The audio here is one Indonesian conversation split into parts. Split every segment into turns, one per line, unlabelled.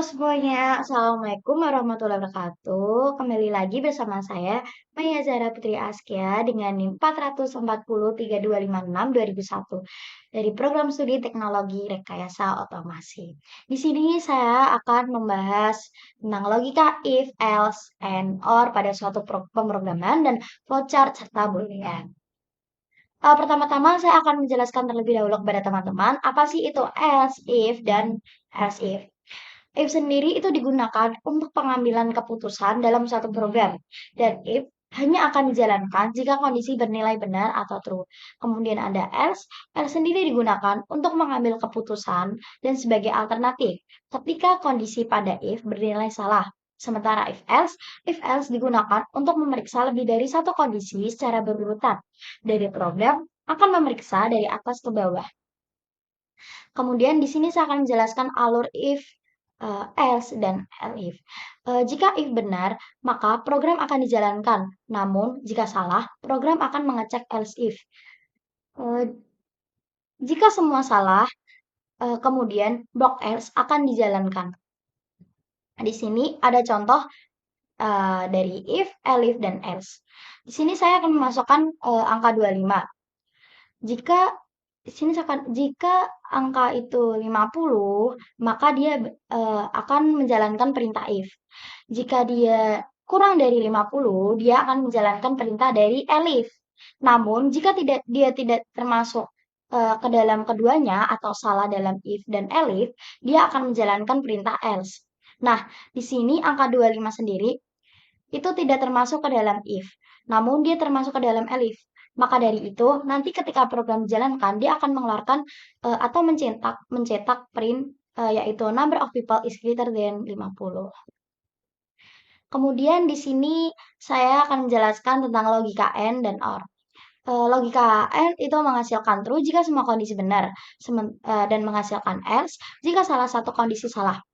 semuanya, Assalamualaikum warahmatullahi wabarakatuh. Kembali lagi bersama saya, Maya Zara Putri Askia dengan NIM 4403256-2001 dari Program Studi Teknologi Rekayasa Otomasi. Di sini saya akan membahas tentang logika if, else, and, or pada suatu pemrograman dan flowchart serta boolean. Pertama-tama saya akan menjelaskan terlebih dahulu kepada teman-teman apa sih itu else, if, dan else if. If sendiri itu digunakan untuk pengambilan keputusan dalam suatu program, dan if hanya akan dijalankan jika kondisi bernilai benar atau true. Kemudian ada else, else sendiri digunakan untuk mengambil keputusan dan sebagai alternatif ketika kondisi pada if bernilai salah. Sementara if else digunakan untuk memeriksa lebih dari satu kondisi secara berurutan. Dari program akan memeriksa dari atas ke bawah. Kemudian di sini saya akan menjelaskan alur if, else, dan elif. Jika if benar, maka program akan dijalankan. Namun, jika salah, program akan mengecek else if. Jika semua salah, kemudian blok else akan dijalankan. Di sini ada contoh dari if, elif, dan else. Di sini saya akan memasukkan angka 25. Jika di sini jika angka itu 50, maka dia akan menjalankan perintah if. Jika dia kurang dari 50, dia akan menjalankan perintah dari elif. Namun, jika dia tidak termasuk ke dalam keduanya atau salah dalam if dan elif, dia akan menjalankan perintah else. Nah, di sini angka 25 sendiri itu tidak termasuk ke dalam if, namun dia termasuk ke dalam elif. Maka dari itu, nanti ketika program dijalankan, dia akan mengeluarkan atau mencetak print yaitu number of people is greater than 50. Kemudian di sini saya akan menjelaskan tentang logika AND dan OR. Logika AND itu menghasilkan true jika semua kondisi benar, dan menghasilkan else jika salah satu kondisi salah.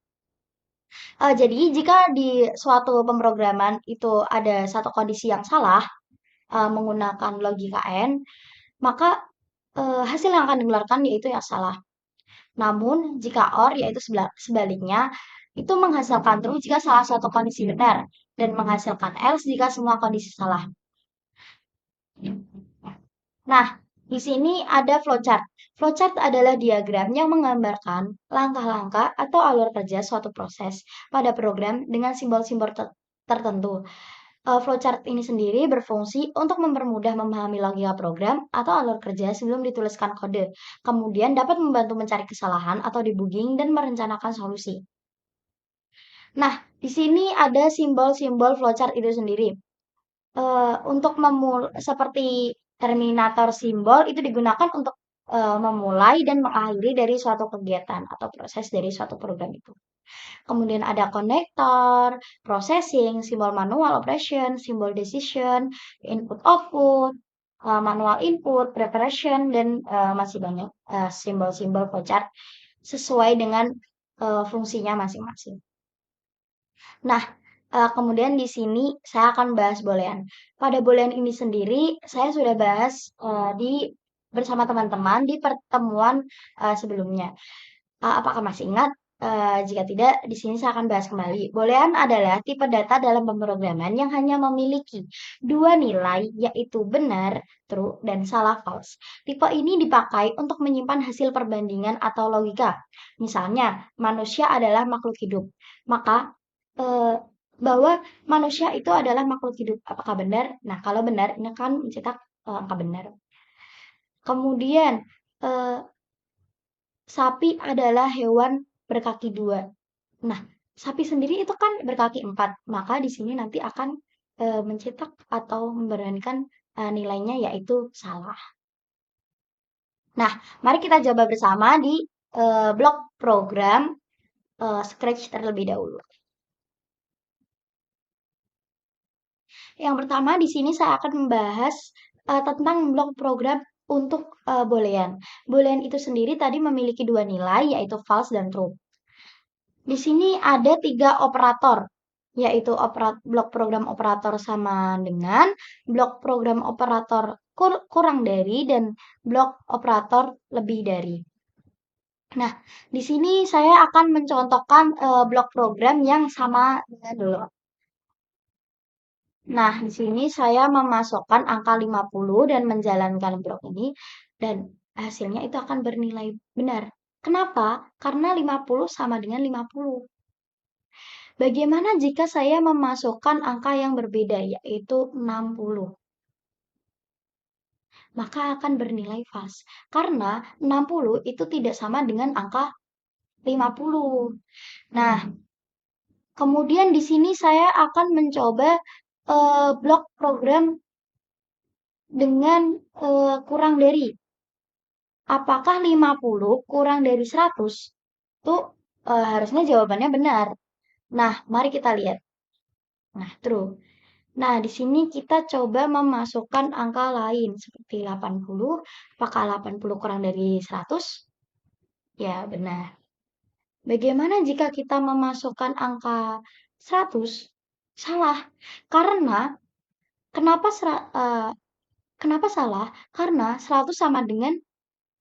Jadi jika di suatu pemrograman itu ada satu kondisi yang salah menggunakan logika AND, maka hasil yang akan dikeluarkan yaitu yang salah. Namun jika OR yaitu sebaliknya, itu menghasilkan true jika salah satu kondisi benar dan menghasilkan else jika semua kondisi salah. Nah, di sini ada flowchart. Flowchart adalah diagram yang menggambarkan langkah-langkah atau alur kerja suatu proses pada program dengan simbol-simbol tertentu. Flowchart ini sendiri berfungsi untuk mempermudah memahami logika program atau alur kerja sebelum dituliskan kode. Kemudian dapat membantu mencari kesalahan atau debugging dan merencanakan solusi. Nah, di sini ada simbol-simbol flowchart itu sendiri. Untuk seperti terminator simbol itu digunakan untuk memulai dan mengakhiri dari suatu kegiatan atau proses dari suatu program itu. Kemudian ada connector, processing, simbol manual operation, simbol decision, input output, manual input, preparation, dan masih banyak simbol-simbol flowchart sesuai dengan fungsinya masing-masing. Nah, kemudian di sini saya akan bahas boolean. Pada boolean ini sendiri saya sudah bahas bersama teman-teman di pertemuan sebelumnya. Apakah masih ingat? Jika tidak, di sini saya akan bahas kembali. Boolean adalah tipe data dalam pemrograman yang hanya memiliki dua nilai, yaitu benar, true, dan salah, false. Tipe ini dipakai untuk menyimpan hasil perbandingan atau logika. Misalnya, manusia adalah makhluk hidup. Maka, eh, bahwa manusia itu adalah makhluk hidup. Apakah benar? Nah, kalau benar, ini akan mencetak angka benar. Kemudian, eh, sapi adalah hewan berkaki dua. Nah, sapi sendiri itu kan berkaki empat, maka di sini nanti akan mencetak atau memberanikan nilainya yaitu salah. Nah, mari kita coba bersama di blok program Scratch terlebih dahulu. Yang pertama di sini saya akan membahas tentang blok program untuk boolean. Boolean itu sendiri tadi memiliki dua nilai yaitu false dan true. Di sini ada 3 operator, yaitu blok program operator sama dengan, blok program operator kurang dari, dan blok operator lebih dari. Nah, di sini saya akan mencontohkan blok program yang sama dengan dulu. Nah, di sini saya memasukkan angka 50 dan menjalankan blok ini dan hasilnya itu akan bernilai benar. Kenapa? Karena 50 sama dengan 50. Bagaimana jika saya memasukkan angka yang berbeda yaitu 60? Maka akan bernilai fals. Karena 60 itu tidak sama dengan angka 50. Nah, kemudian di sini saya akan mencoba blok program dengan kurang dari. Apakah 50 kurang dari 100? Itu harusnya jawabannya benar. Nah, mari kita lihat. Nah, true. Nah, di sini kita coba memasukkan angka lain seperti 80. Apakah 80 kurang dari 100? Ya, benar. Bagaimana jika kita memasukkan angka 100? Salah. Karena kenapa kenapa salah? Karena 100 sama dengan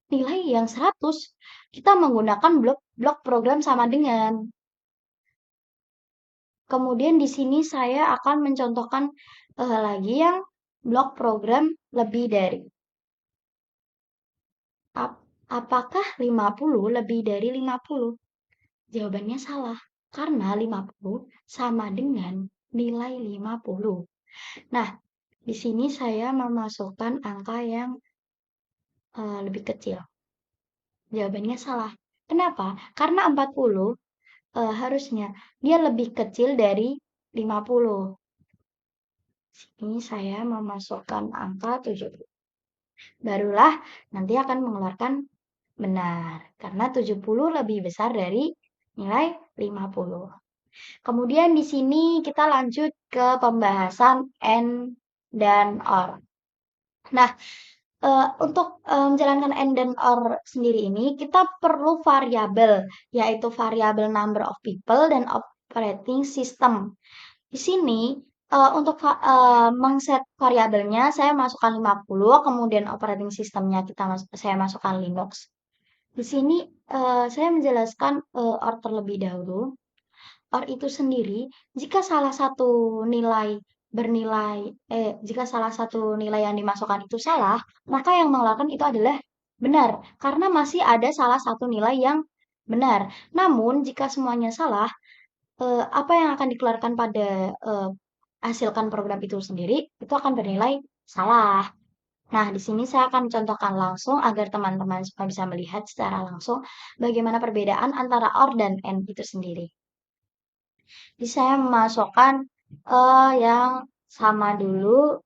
nilai yang 100. Kita menggunakan blok program sama dengan. Kemudian di sini saya akan mencontohkan lagi yang blok program lebih dari. Apakah 50 lebih dari 50? Jawabannya salah, karena 50 sama dengan nilai 50. Nah, di sini saya memasukkan angka yang lebih kecil. Jawabannya salah. Kenapa? Karena 40 harusnya dia lebih kecil dari 50. Sini saya memasukkan angka 70. Barulah nanti akan mengeluarkan benar. Karena 70 lebih besar dari nilai 50. Kemudian di sini kita lanjut ke pembahasan AND dan OR. Nah, untuk menjalankan AND dan OR sendiri ini, kita perlu variabel, yaitu variabel number of people dan operating system. Di sini untuk mengset variabelnya saya masukkan 50, kemudian operating systemnya saya masukkan Linux. Di sini saya menjelaskan OR terlebih dahulu. OR itu sendiri jika salah satu nilai jika salah satu nilai yang dimasukkan itu salah, maka yang mengeluarkan itu adalah benar karena masih ada salah satu nilai yang benar. Namun jika semuanya salah, apa yang akan dikeluarkan pada hasilkan program itu sendiri itu akan bernilai salah. Nah, di sini saya akan contohkan langsung agar teman-teman semua bisa melihat secara langsung bagaimana perbedaan antara OR dan AND itu sendiri. Jadi saya memasukkan yang sama dulu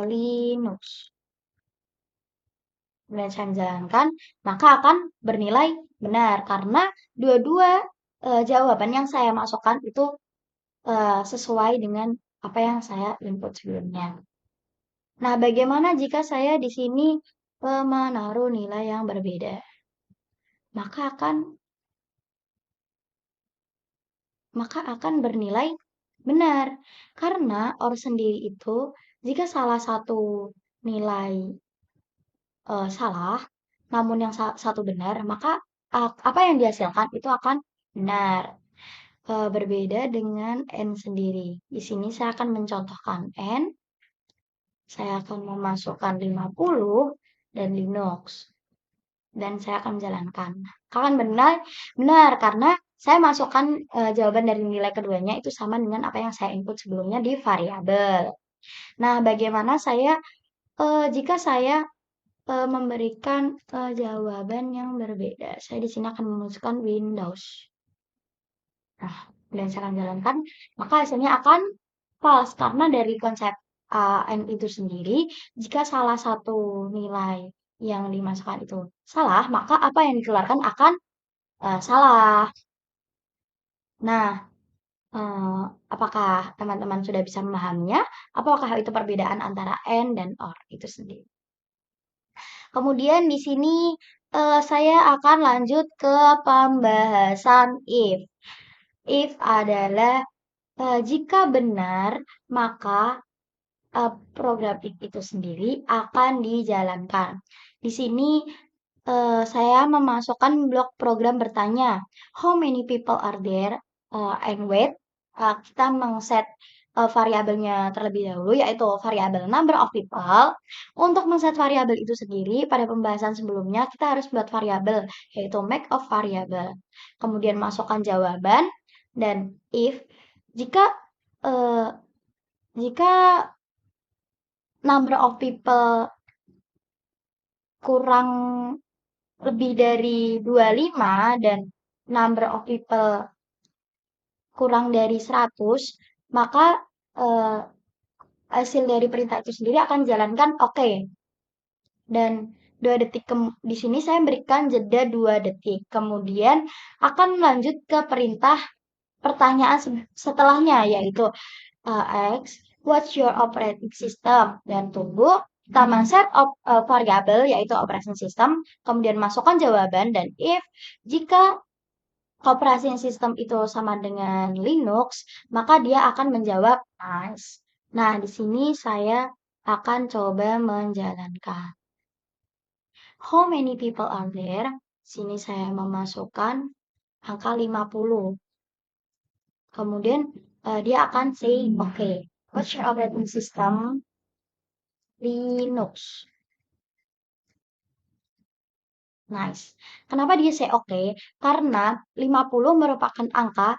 Linux. Kemudian saya menjalankan, maka akan bernilai benar karena dua-dua jawaban yang saya masukkan itu sesuai dengan apa yang saya input sebelumnya. Nah, bagaimana jika saya di sini menaruh nilai yang berbeda? Maka akan bernilai benar. Karena OR sendiri itu jika salah satu nilai salah, namun yang satu benar, maka apa yang dihasilkan itu akan benar. Berbeda dengan N sendiri. Di sini saya akan mencontohkan N. Saya akan memasukkan 50 dan Linux. Dan saya akan menjalankan. Akan benar karena saya masukkan jawaban dari nilai keduanya itu sama dengan apa yang saya input sebelumnya di variabel. Nah, bagaimana jika saya memberikan jawaban yang berbeda? Saya di sini akan memasukkan Windows. Nah, dan saya akan jalankan, maka hasilnya akan false karena dari konsep N itu sendiri, jika salah satu nilai yang dimasukkan itu salah, maka apa yang dikeluarkan akan salah. Nah, apakah teman-teman sudah bisa memahaminya? Apakah itu perbedaan antara AND dan OR itu sendiri? Kemudian di sini saya akan lanjut ke pembahasan if. If adalah jika benar, maka program if itu sendiri akan dijalankan. Di sini saya memasukkan blok program bertanya, how many people are there? And wait, kita mengset variabelnya terlebih dahulu, yaitu variabel number of people. Untuk mengset variabel itu sendiri, pada pembahasan sebelumnya kita harus buat variabel, yaitu make of variable. Kemudian masukkan jawaban, dan if, jika eh, jika number of people kurang lebih dari 25 dan number of people kurang dari 100, maka eh, hasil dari perintah itu sendiri akan jalankan oke. Dan 2 detik di sini saya berikan jeda 2 detik. Kemudian akan lanjut ke perintah pertanyaan setelahnya, yaitu X, what's your operating system? Dan tunggu, kita set variabel, yaitu operating system, kemudian masukkan jawaban, dan if, jika operating system itu sama dengan Linux, maka dia akan menjawab nice. Nah, di sini saya akan coba menjalankan. How many people are there? Sini saya memasukkan angka 50. Kemudian dia akan say, okay, what's your operating system? Linux. Nice. Kenapa dia say okay? Karena 50 merupakan angka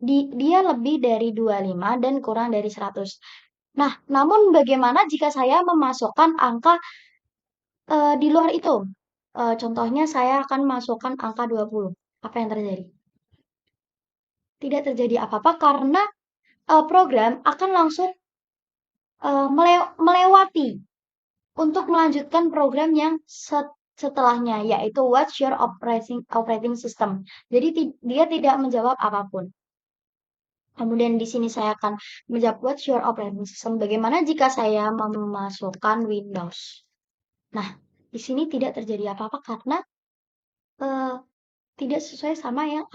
dia lebih dari 25 dan kurang dari 100. Nah, namun bagaimana jika saya memasukkan angka di luar itu? Contohnya saya akan masukkan angka 20. Apa yang terjadi? Tidak terjadi apa-apa karena program akan langsung melewati untuk melanjutkan program yang setelahnya, yaitu what's your operating system. Jadi dia tidak menjawab apapun. Kemudian di sini saya akan menjawab what's your operating system. Bagaimana jika saya memasukkan Windows? Nah, di sini tidak terjadi apa-apa karena tidak sesuai sama yang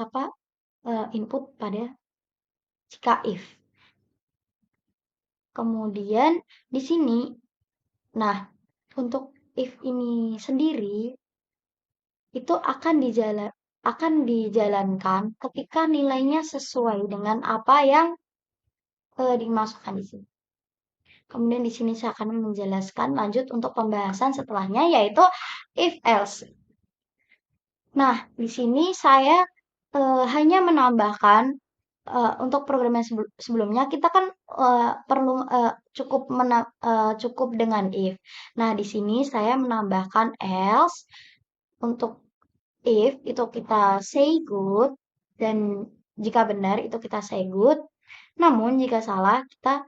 input pada jika if. Kemudian di sini, nah untuk if ini sendiri itu akan dijalankan ketika nilainya sesuai dengan apa yang dimasukkan di sini. Kemudian di sini saya akan menjelaskan lanjut untuk pembahasan setelahnya, yaitu if else. Nah, di sini saya hanya menambahkan untuk program yang sebelumnya kita kan perlu cukup dengan if. Nah, di sini saya menambahkan else. Untuk if itu kita say good, dan jika benar itu kita say good. Namun jika salah kita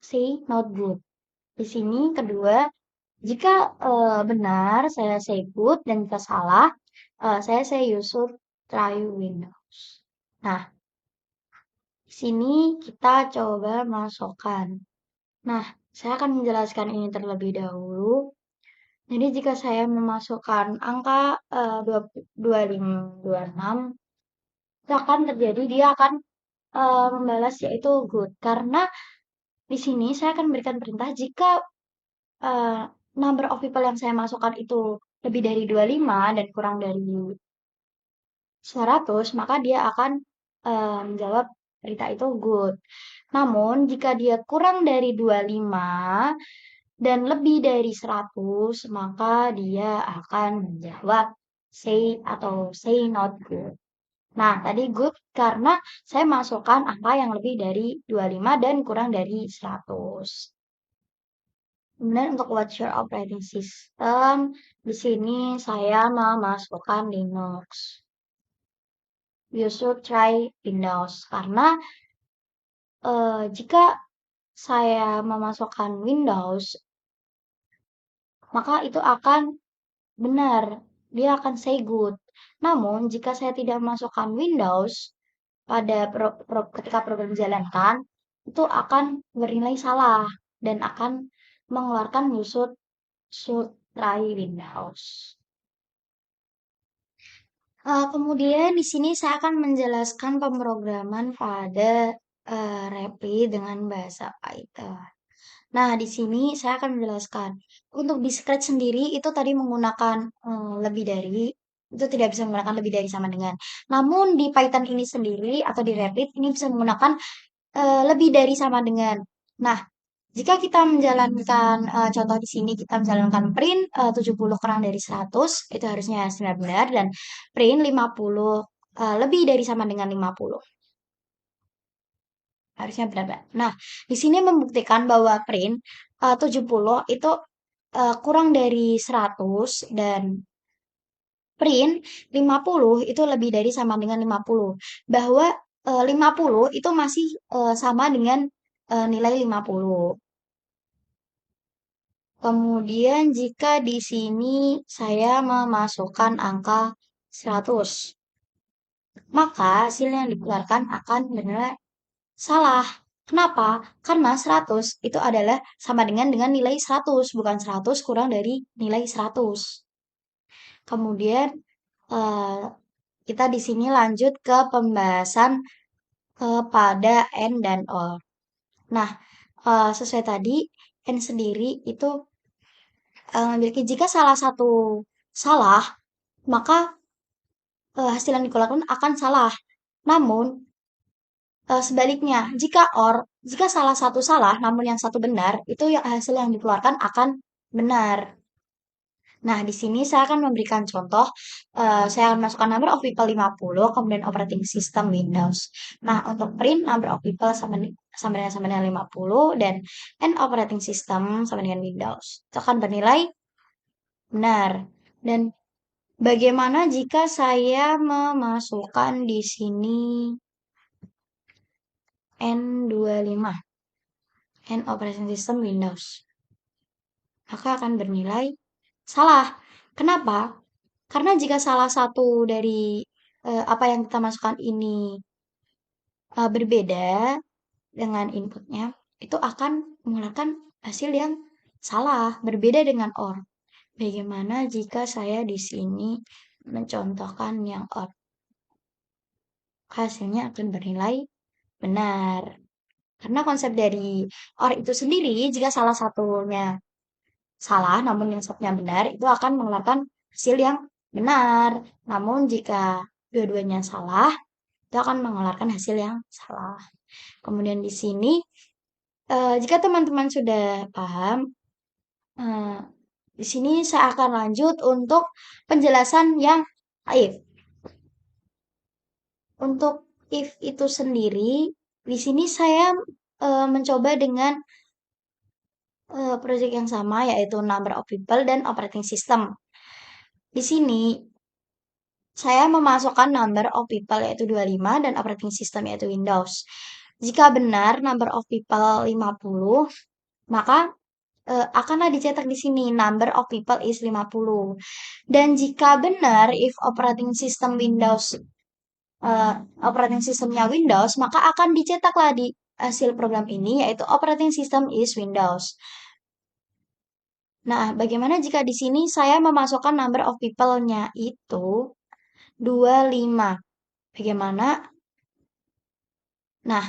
say not good. Di sini kedua, jika benar saya say good, dan jika salah saya say you should try Windows. Nah, di sini kita coba masukkan. Nah, saya akan menjelaskan ini terlebih dahulu. Jadi jika saya memasukkan angka 2526, itu akan terjadi dia akan membalas yaitu good. Karena di sini saya akan memberikan perintah jika number of people yang saya masukkan itu lebih dari 25 dan kurang dari 100, maka dia akan menjawab perintah itu good. Namun jika dia kurang dari 25 dan lebih dari 100, maka dia akan menjawab say atau say not good. Nah, tadi good karena saya masukkan angka yang lebih dari 25 dan kurang dari 100. Kemudian untuk what's your operating system, di sini saya memasukkan Linux. You should try Windows karena jika saya memasukkan Windows, maka itu akan benar, dia akan say good. Namun jika saya tidak memasukkan Windows pada ketika program dijalankan, itu akan bernilai salah dan akan mengeluarkan you should try Windows. Kemudian di sini saya akan menjelaskan pemrograman pada Repli dengan bahasa Python. Nah, di sini saya akan menjelaskan. Untuk di Scratch sendiri itu tadi menggunakan lebih dari, itu tidak bisa menggunakan lebih dari sama dengan. Namun di Python ini sendiri atau di Rapid ini bisa menggunakan lebih dari sama dengan. Nah, jika kita menjalankan contoh di sini kita menjalankan print 70 kurang dari 100 itu harusnya benar-benar dan print 50 lebih dari sama dengan 50 harusnya benar. Nah, di sini membuktikan bahwa print 70 itu kurang dari 100 dan print 50 itu lebih dari sama dengan 50. Bahwa 50 itu masih sama dengan nilai 50. Kemudian jika di sini saya memasukkan angka 100, maka hasil yang dikeluarkan akan benar salah. Kenapa? Karena 100 itu adalah sama dengan nilai 100, bukan 100 kurang dari nilai 100. Kemudian eh, kita di sini lanjut ke pembahasan pada N dan OR. Nah, sesuai tadi, N sendiri itu memiliki jika salah satu salah, maka hasil yang dikeluarkan akan salah. Namun, sebaliknya, jika salah satu salah, namun yang satu benar, itu yang hasil yang dikeluarkan akan benar. Nah, di sini saya akan memberikan contoh. Saya akan masukkan number of people 50, kemudian operating system Windows. Nah, untuk print number of people sama dengan 50 dan and operating system sama dengan Windows. Itu akan bernilai benar. Dan bagaimana jika saya memasukkan di sini N25, N operating system Windows? Maka akan bernilai salah. Kenapa? Karena jika salah satu dari apa yang kita masukkan ini berbeda dengan inputnya, itu akan mengeluarkan hasil yang salah, berbeda dengan OR. Bagaimana jika saya di sini mencontohkan yang OR? Hasilnya akan bernilai benar. Karena konsep dari OR itu sendiri, jika salah satunya salah, namun yang satunya benar, itu akan mengeluarkan hasil yang benar. Namun jika dua-duanya salah, itu akan mengeluarkan hasil yang salah. Kemudian di sini, jika teman-teman sudah paham, eh, di sini saya akan lanjut untuk penjelasan yang if. Untuk if itu sendiri, di sini saya mencoba dengan project yang sama yaitu number of people dan operating system. Di sini saya memasukkan number of people yaitu 25 dan operating system yaitu Windows. Jika benar number of people 50, maka akanlah dicetak di sini number of people is 50. Dan jika benar if operating system Windows operating systemnya Windows, maka akan dicetaklah di hasil program ini yaitu operating system is Windows. Nah, bagaimana jika di sini saya memasukkan number of people-nya itu 25? Bagaimana? Nah,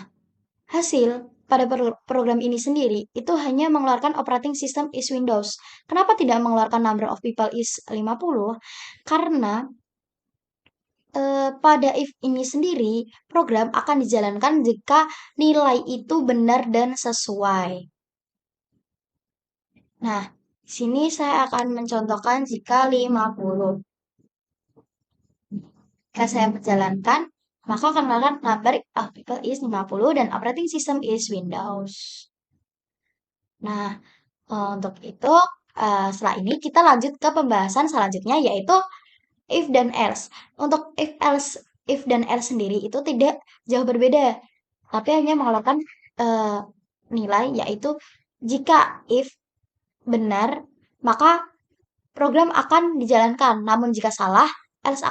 hasil pada program ini sendiri itu hanya mengeluarkan operating system is Windows. Kenapa tidak mengeluarkan number of people is 50? Karena pada if ini sendiri program akan dijalankan jika nilai itu benar dan sesuai. Nah, di sini saya akan mencontohkan jika 50. Jika saya menjalankan, maka akan menggunakan number of people is 50 dan operating system is Windows. Nah, untuk itu setelah ini kita lanjut ke pembahasan selanjutnya yaitu if dan else. Untuk if dan else sendiri itu tidak jauh berbeda, tapi hanya mengeluarkan nilai yaitu jika if benar maka program akan dijalankan, namun jika salah else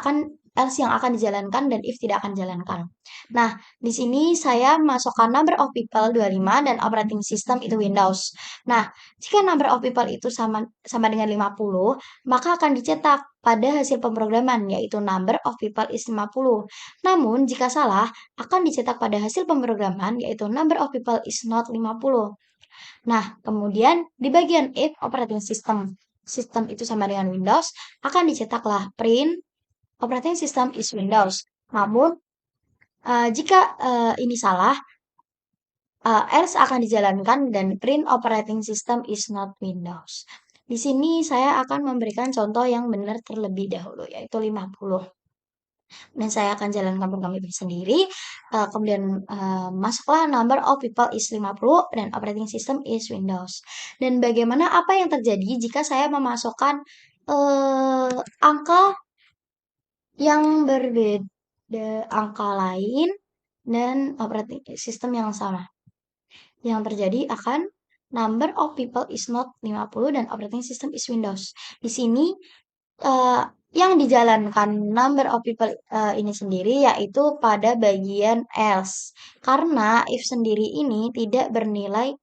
yang akan dijalankan dan if tidak akan dijalankan. Nah, di sini saya masukkan number of people 25 dan operating system itu Windows. Nah, jika number of people itu sama dengan 50, maka akan dicetak pada hasil pemrograman yaitu number of people is 50. Namun, jika salah akan dicetak pada hasil pemrograman yaitu number of people is not 50. Nah, kemudian di bagian if operating system itu sama dengan Windows, akan dicetaklah print operating system is Windows. Namun, jika ini salah, else akan dijalankan dan print operating system is not Windows. Di sini saya akan memberikan contoh yang benar terlebih dahulu, yaitu 50. Dan saya akan jalankan program itu sendiri. Kemudian masuklah number of people is 50 dan operating system is Windows. Dan bagaimana apa yang terjadi jika saya memasukkan angka yang berbeda, angka lain dan operating system yang sama. Yang terjadi akan number of people is not 50 dan operating system is Windows. Di sini eh, yang dijalankan number of people ini sendiri yaitu pada bagian else. Karena if sendiri ini tidak bernilai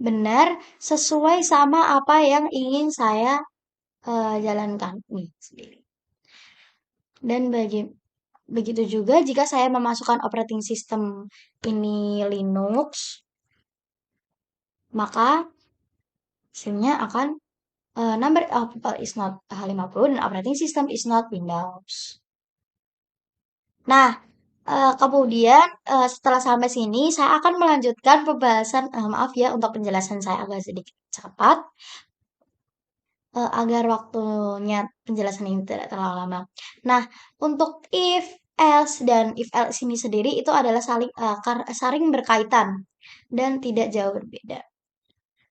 benar sesuai sama apa yang ingin saya jalankan nih sendiri. Dan begitu juga jika saya memasukkan operating system ini Linux, maka hasilnya akan number of people is not 50 dan operating system is not Windows. Nah, kemudian setelah sampai sini saya akan melanjutkan pembahasan, maaf ya untuk penjelasan saya agak sedikit cepat, agar waktunya penjelasan ini tidak terlalu lama. Nah, untuk if, else, dan if else ini sendiri itu adalah saling berkaitan dan tidak jauh berbeda.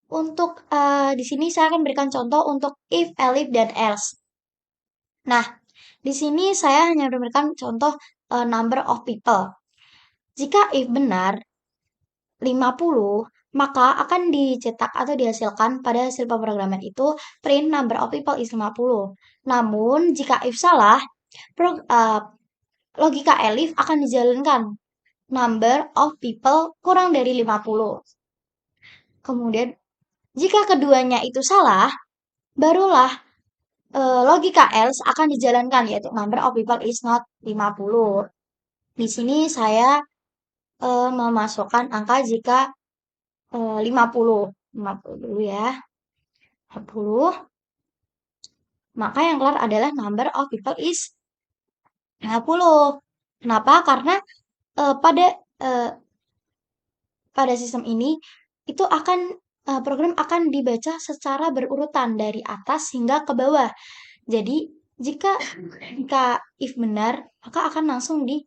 Untuk di sini saya akan berikan contoh untuk if, elif, dan else. Nah, di sini saya hanya memberikan contoh number of people. Jika if benar 50, maka akan dicetak atau dihasilkan pada hasil pemrograman itu print number of people is 50. Namun, jika if salah, logika elif akan dijalankan number of people kurang dari 50. Kemudian, jika keduanya itu salah, barulah logika else akan dijalankan yaitu number of people is not 50. Di sini saya memasukkan angka jika 50. 50 dulu ya. 50. Maka yang keluar adalah number of people is 50. Kenapa? Karena eh, pada eh, pada sistem ini itu akan program akan dibaca secara berurutan dari atas hingga ke bawah. Jadi jika if benar, maka akan langsung di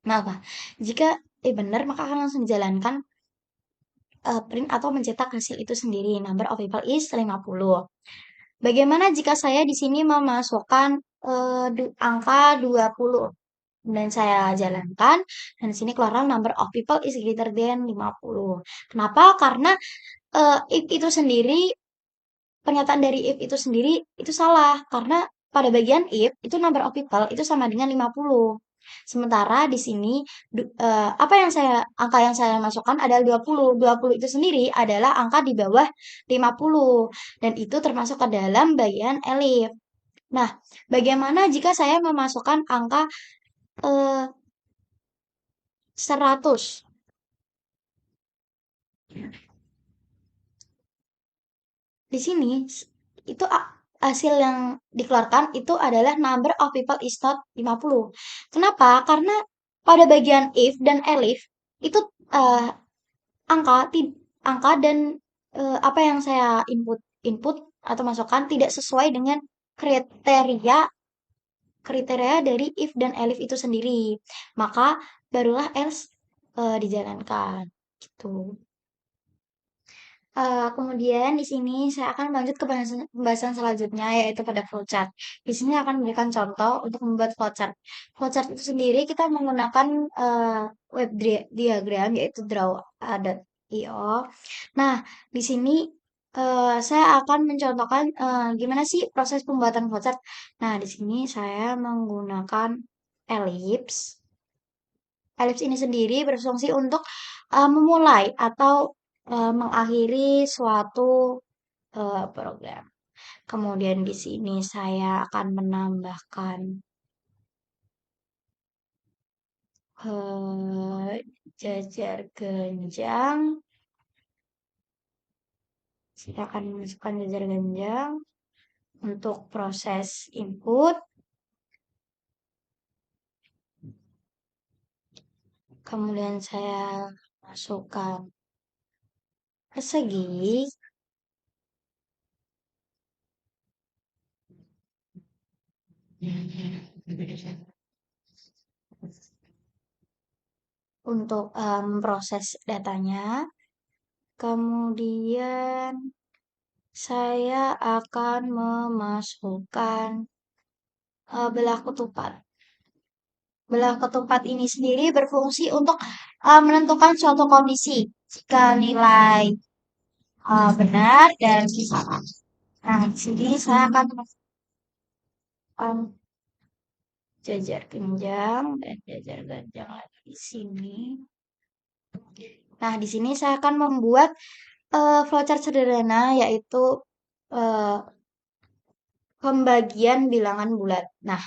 apa? Jika if benar, maka akan langsung dijalankan print atau mencetak hasil itu sendiri. Number of people is 50. Bagaimana jika saya di sini memasukkan angka 20 dan saya jalankan dan di sini keluar number of people is greater than 50. Kenapa? Karena if itu sendiri pernyataan dari if itu sendiri itu salah karena pada bagian if itu number of people itu sama dengan 50. Sementara di sini apa yang angka yang saya masukkan adalah 20. 20 itu sendiri adalah angka di bawah 50 dan itu termasuk ke dalam bagian elif. Nah, bagaimana jika saya memasukkan angka 100? Di sini itu hasil yang dikeluarkan itu adalah number of people is not 50. Kenapa? Karena pada bagian if dan elif itu uh, angka angka dan apa yang saya input input atau masukkan tidak sesuai dengan kriteria kriteria dari if dan elif itu sendiri. Maka barulah else dijalankan gitu. Kemudian di sini saya akan lanjut ke pembahasan selanjutnya yaitu pada flowchart. Di sini akan memberikan contoh untuk membuat flowchart. Flowchart itu sendiri kita menggunakan web diagram yaitu draw.io. Nah, di sini saya akan mencontohkan gimana sih proses pembuatan flowchart. Nah, di sini saya menggunakan ellipse. Ellipse ini sendiri berfungsi untuk memulai atau mengakhiri suatu program. Kemudian di sini saya akan menambahkan jajar genjang. Saya akan masukkan jajar genjang untuk proses input. Kemudian saya masukkan persegi. Untuk memproses datanya. Kemudian saya akan memasukkan belah ketupat. Belah ketupat ini sendiri berfungsi untuk menentukan suatu kondisi jika nilai benar dan salah. Nah, di sini saya akan memasukkan jajar genjang dan jajar genjang lagi di sini. Nah, di sini saya akan membuat flowchart sederhana yaitu uh, pembagian bilangan bulat. Nah,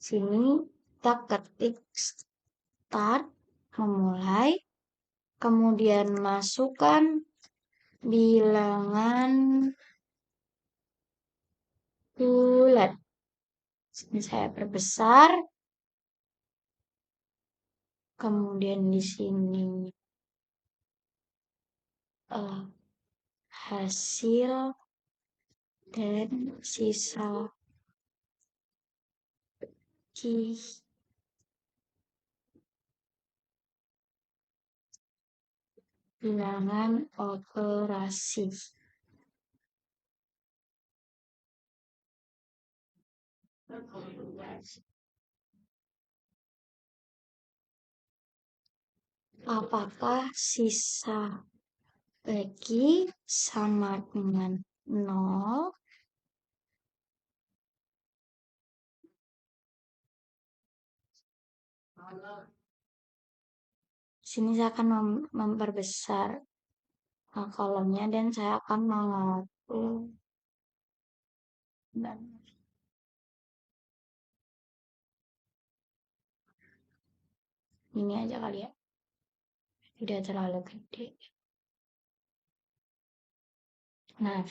sini kita ketik start, memulai, kemudian masukkan bilangan bulat. Sini saya perbesar, kemudian di sini hasil dan sisa bilangan operasi. Apakah sisa bagi sama dengan 0? Sini saya akan memperbesar kolomnya dan saya akan mengatur dan ini aja kali ya, tidak terlalu gede. Nah,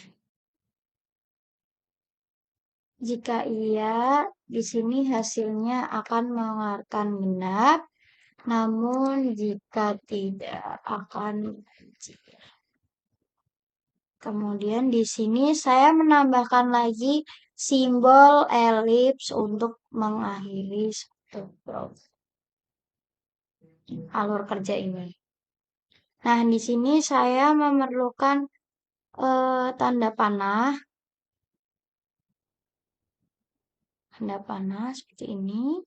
jika iya, di sini hasilnya akan mengeluarkan genap, namun jika tidak akan ganjil. Kemudian di sini saya menambahkan lagi simbol elips untuk mengakhiri alur kerja ini. Nah, di sini saya memerlukan tanda panah. Tanda panah seperti ini.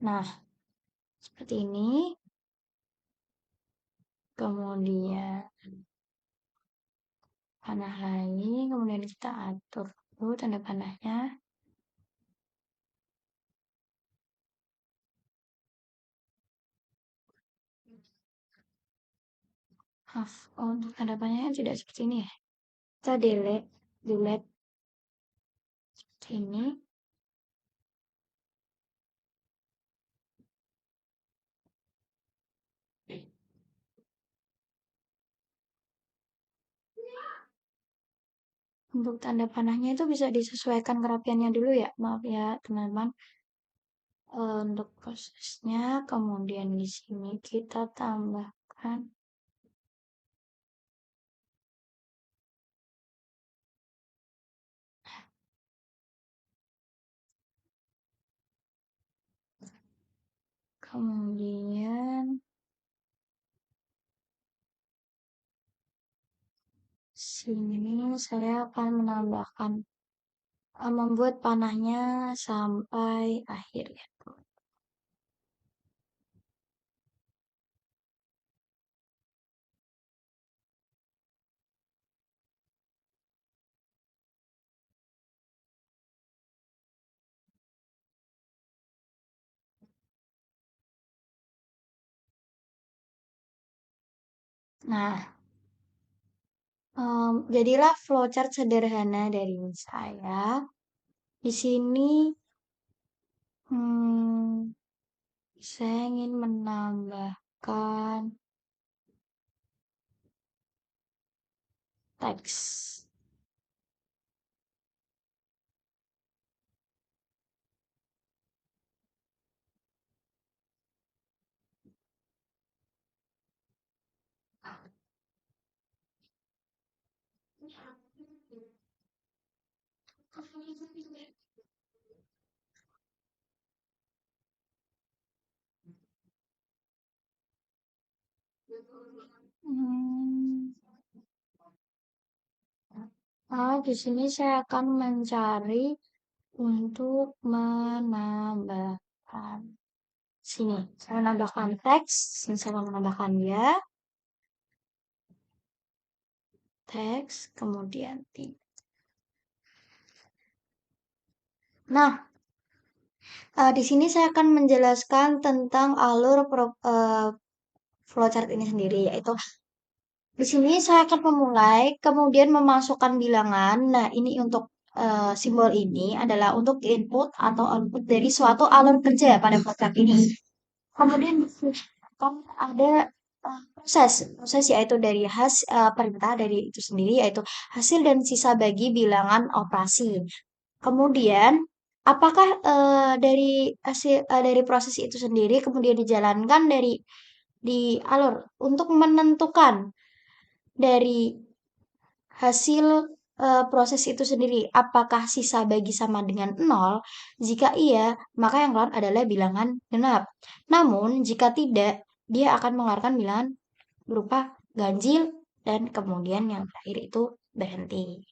Nah, seperti ini. Kemudian panah lagi, kemudian kita atur dulu tanda panahnya. Maaf, untuk tanda panahnya tidak seperti ini ya. Kita delete seperti ini. Untuk tanda panahnya itu bisa disesuaikan kerapiannya dulu ya. Maaf ya, teman-teman. Untuk prosesnya, kemudian di sini kita tambahkan kemudian sini saya akan menambahkan membuat panahnya sampai akhir ya. Nah, jadilah flowchart sederhana dari saya. Di sini Hmm, saya ingin menambahkan teks. Hmm, di sini saya akan mencari untuk menambahkan. Sini, saya menambahkan teks. Sini saya mau menambahkan ya, teks, kemudian titik. Nah, di sini saya akan menjelaskan tentang alur flowchart ini sendiri, yaitu di sini saya akan memulai, kemudian memasukkan bilangan. Nah, ini untuk simbol ini adalah untuk input atau output dari suatu alur kerja pada flowchart ini. Kemudian di sini akan ada proses yaitu dari perintah dari itu sendiri, yaitu hasil dan sisa bagi bilangan operasi. Kemudian, apakah dari proses itu sendiri kemudian dijalankan di alur untuk menentukan dari hasil proses itu sendiri, apakah sisa bagi sama dengan nol? Jika iya, maka yang keluar adalah bilangan genap. Namun, jika tidak, dia akan mengeluarkan bilangan berupa ganjil dan kemudian yang terakhir itu berhenti.